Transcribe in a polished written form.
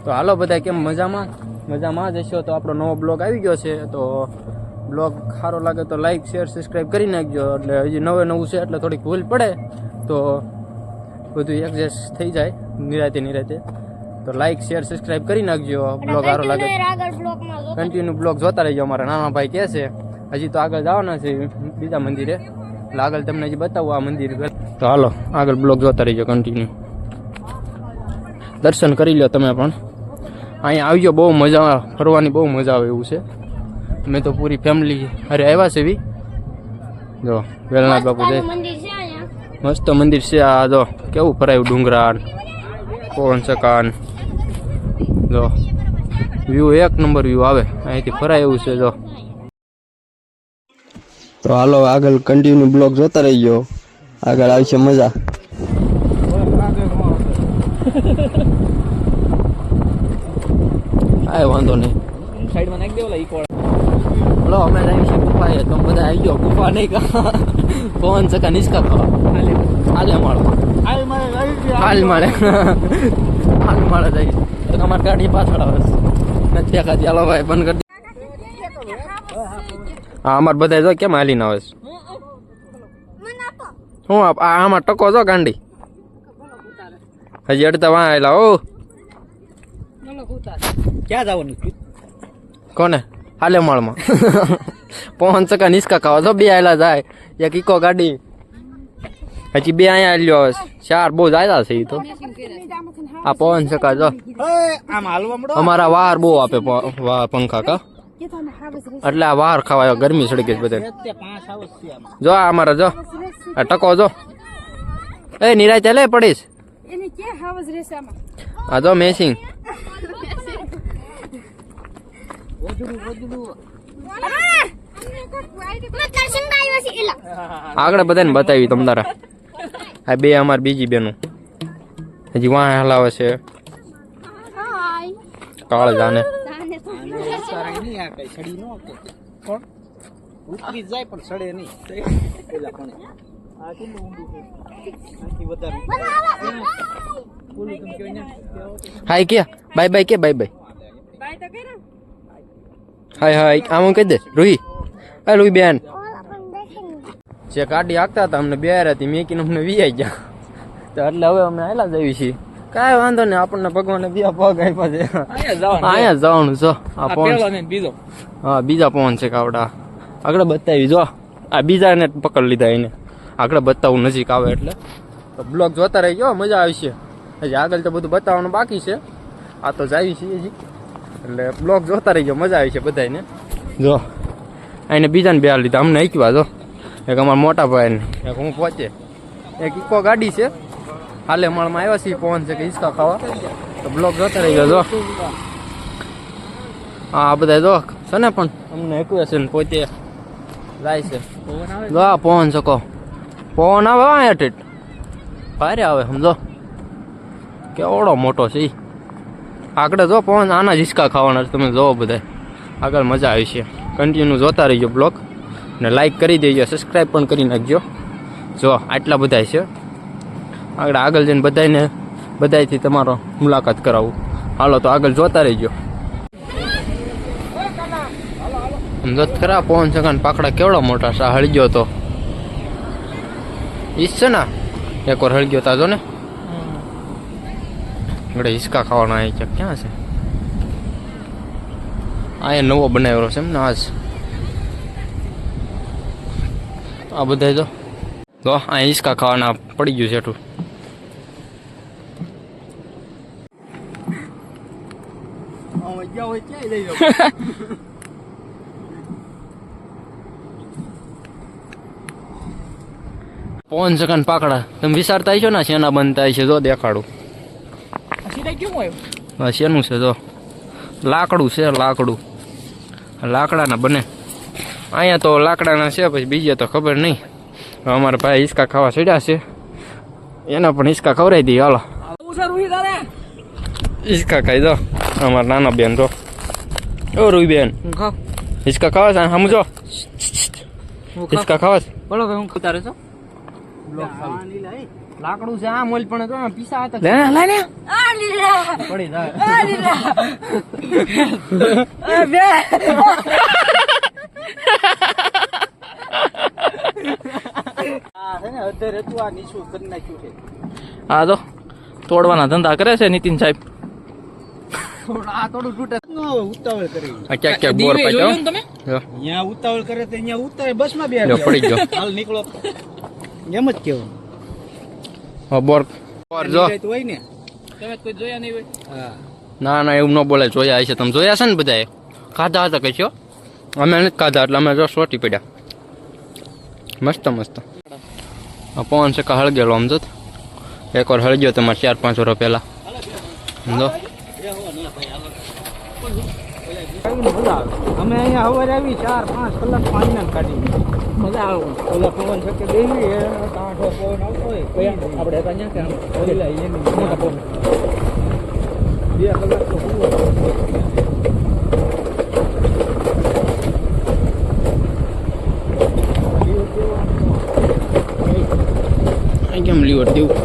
તો હાલો બધા કેમ મજામાં જ હશો. તો આપણો નવો બ્લોગ આવી ગયો છે. તો બ્લોગ સારો લાગે તો લાઈક શેર સબસ્ક્રાઈબ કરી નાખજો. એટલે હજી નવું છે એટલે થોડીક ભૂલ પડે તો બધું એડજસ્ટ થઈ જાય નિરાતે. તો લાઈક શેર સબસ્ક્રાઈબ કરી નાખજો. બ્લોગ સારો લાગે કન્ટિન્યુ બ્લોગ જોતા રહેજો. અમારા નાના ભાઈ કહે છે હજી તો આગળ જવાના છે બીજા મંદિરે, એટલે આગળ તમને હજી બતાવું આ મંદિર. તો હાલો આગળ બ્લોગ જોતા રહીજો કન્ટિન્યુ. દર્શન કરી લો તમે પણ. અહીંયા આવજો, બહુ મજા ફરવાની બહુ મજા આવે એવું છે. મેં તો પૂરી ફેમિલી અરે આવ્યા છે. જો વેલનાથ બાપુ છે, મસ્ત મંદિર છે આ. જો કેવું ફરાયું ડુંગરા પવન સકાન. જો વ્યૂ એક નંબર વ્યૂ આવે અહીંથી ફરાય એવું છે. જો તો હાલો આગળ કન્ટિન્યુ બ્લોગ જોતા રહીજો, આગળ આવશે મજા. આ વાંધો નહીં, સાઈડમાં નાખી દેવો ઈકો. હલો અમે આવી છીએ ગુફાએ. તો બધા આવી ગયો. ગુફા નહીં પવન સકા નિષ્કા ખાવા હાલે મળે જાય. તો તમારી ગાડી પાછળ આવે નથી દેખાતી. હાલો ભાઈ બંધ કરી. હા અમારે બધા જો કેમ હાલીને આવે છે. હું આમાં ટકો જો ગાંડી હજી અડતા વાં આવેલા. ઓ ક્યાં જવાનું કોને હાલે માળમાં પવન સકા નિષ્કા ખાવા જો બે આયેલા જાય. એક ઇકો ગાડી હજી બે અહીંયા આલ્યો આવે. 4 બહુ જાય છે. તો આ પવન સકા જો અમારા વાર બહુ આપે પંખા કા, એટલે આ વાર ખાવા ગરમી સડી ગઈ બધે. જો આ અમારા જો આ ટકો જો એ નિરાય ચાલે પડીશ. આ જો મેસિંગ આગળ બધાને બતાવી તમ તારા. આ બે અમારી બીજી બેનું હજી વાહ હલાવે છે. કાળ જાને હાય કે બાય કે બાય હાય આમ કહી દે રૂહી. હા રૂહી બેન જે ગાડી હાંકતા હતા અમને બે હતી મેકીને અમને વીઆઈ ગયા. તો એટલે હવે અમે આયલા જઈએ છીએ. કાંઈ વાંધો નહીં, આપણને ભગવાને બે પગ આપ્યા છે. અહીંયા જવાનું છો. આ પવન બીજો હા બીજા પવન છે કાવડા. આગળ બતાવી જો આ બીજાને પકડ લીધા એને. આગળ બતાવું નજીક આવે એટલે. તો બ્લોગ જોતા રહી ગયો, મજા આવશે. હજી આગળ તો બધું બતાવવાનું બાકી છે. આ તો જાવી છીએ હજી, એટલે બ્લોગ જોતા રહી ગયો, મજા આવી છે બધાને. જો એને બીજાને બે લીધા અમને એકવા. જો એક અમારા મોટા ભાઈ ને એક હું પહોંચે. એક ઇકો ગાડી છે હાલે માળમાં આવ્યા છીએ પવન છે કે હિંચકા ખાવા. તો બ્લોગ જોતા રહી ગયો. જો હા બધા જો છે ને પણ અમને એકવે છે ને પોતે જાય છે. જો આ પવન શકો પવન આવે હેઠ ભારે આવે સમજો કેવડો મોટો છે. આગળ જો પવન આના હિંચકા ખાવાના તમે જોવો બધા. આગળ મજા આવી છે. કન્ટિન્યુ જોતા રહીજો બ્લોગ ને લાઈક કરી દેજો, સબસ્ક્રાઈબ પણ કરી નાખજો. જો આટલા બધા છે. આગળ જઈને બધાથી તમારો મુલાકાત કરાવું. હાલો તો આગળ જોતા રહીજો. સમજો ખરા પવન સકાન પાકડા કેવડા મોટા છે. હળગ્યો તો ઈસ છે ને એક વાર હળગ્યો તાજો ને આપણે હિંચકા ખાવાના અહીં ક્યાં છે. અહીંયા નવો બનાવેલો છે એમ ને આજ. આ બધા જો આ હિંચકા ખાવાના પડી ગયું છે એટલું. પવન સકાન પાકડા તમે વિચારતા છો ને શેના બનતા છે. જો દેખાડું શેનું છે. જો લાકડું છે. લાકડાના બને. અહીંયા તો લાકડાના છે, પછી બીજે તો ખબર નહીં. અમારા ભાઈ હિંચકા ખાવા ચડ્યા છે, એના પણ હિંચકા ખવડાવી દઈએ. હાલો હિંચકા ખાઈ દો અમારા નાના બેન. તો ઓ રૂઈ બેન હિંચકા ખાવા છે સમજો. હિંચકા ખાવા છે બોલો ભાઈ. હું ઉતારે છો લાકડું છે આ મોલ પણ તો પીસા હતા લે લે ને પડી જાય હા તો તોડવાના ધંધા કરે છે નીતિન સાહેબ. આ થોડું તૂટે ઉતાવળ કરી આ ક્યાંક ક્યાંક બોર પાડ્યો તમે જો અહીંયા ઉતાવળ કરે તો અહીંયા ઉતારે બસમાં બે જો પડી ગયો હાલ નીકળો એમ જ કેવું હા બોર બોર જો હોય ને તમે કોઈ જોયા નહીં હોય. હા ના ના એવું ન બોલે જોયા હશે તમે જોયા છે ને બધાએ ખાધા હતા કશો અમે નથી ખાધા એટલે અમે જો સોટી પડ્યા મસ્ત મસ્ત આ પવન છે હળગેલો આમ જો એકવાર હળગ્યો તમારે 4-5 વર્ષ પહેલા સમજો અમે અહીંયા હવારે આવી 4-5 કલાક પાણી કાઢી મજા આવે ઓલા પવન છે કે દેવી કાંઠો પવન આવતો હોય આપણે ત્યાં ક્યાં ઓલા એની મોટા પવન 2 કલાક તો કેમ લીવર દેવું